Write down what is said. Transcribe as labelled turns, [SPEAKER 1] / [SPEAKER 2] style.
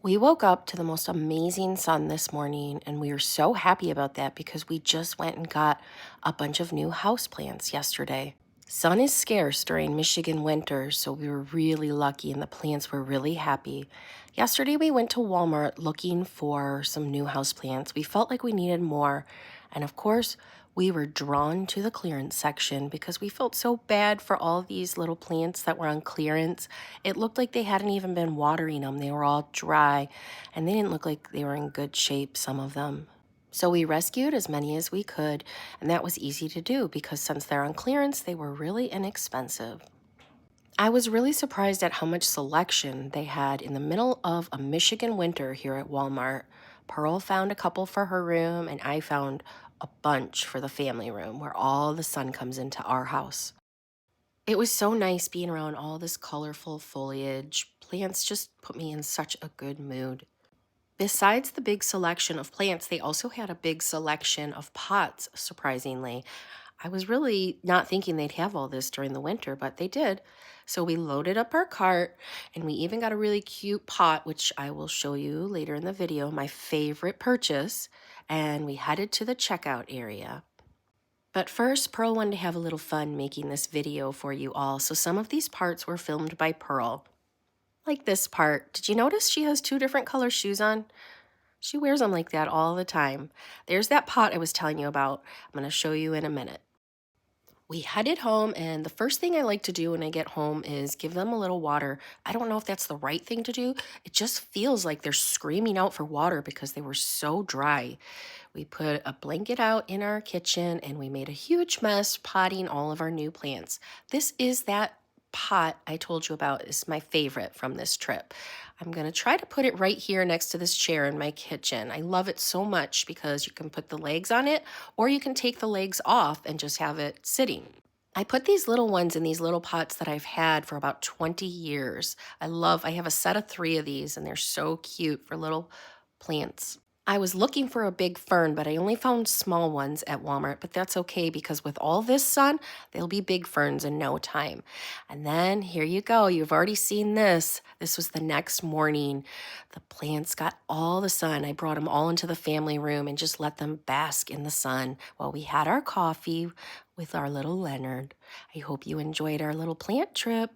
[SPEAKER 1] We woke up to the most amazing sun this morning, and we were so happy about that because we just went and got a bunch of new houseplants yesterday. Sun is scarce during Michigan winter, so we were really lucky and the plants were really happy. Yesterday, we went to Walmart looking for some new houseplants. We felt like we needed more, and of course, we were drawn to the clearance section because we felt so bad for all these little plants that were on clearance. It looked like they hadn't even been watering them. They were all dry and they didn't look like they were in good shape, some of them. So we rescued as many as we could, and that was easy to do because since they're on clearance, they were really inexpensive. I was really surprised at how much selection they had in the middle of a Michigan winter here at Walmart. Pearl found a couple for her room, and I found a bunch for the family room where all the sun comes into our house. It was so nice being around all this colorful foliage. Plants just put me in such a good mood. Besides the big selection of plants, they also had a big selection of pots, surprisingly. I was really not thinking they'd have all this during the winter, but they did. So we loaded up our cart and we even got a really cute pot, which I will show you later in the video, my favorite purchase. And we headed to the checkout area. But first, Pearl wanted to have a little fun making this video for you all. So some of these parts were filmed by Pearl. Like this part. Did you notice she has two different color shoes on? She wears them like that all the time. There's that pot I was telling you about. I'm going to show you in a minute. We headed home, and the first thing I like to do when I get home is give them a little water. I don't know if that's the right thing to do. It just feels like they're screaming out for water because they were so dry. We put a blanket out in our kitchen, and we made a huge mess potting all of our new plants. This is that pot I told you about is my favorite from this trip. I'm going to try to put it right here next to this chair in my kitchen. I love it so much because you can put the legs on it or you can take the legs off and just have it sitting. I put these little ones in these little pots that I've had for about 20 years. I have a set of 3 of these and they're so cute for little plants. I was looking for a big fern, but I only found small ones at Walmart, but that's okay because with all this sun, they'll be big ferns in no time. And then here you go. You've already seen this. This was the next morning. The plants got all the sun. I brought them all into the family room and just let them bask in the sun while we had our coffee with our little Leonard. I hope you enjoyed our little plant trip.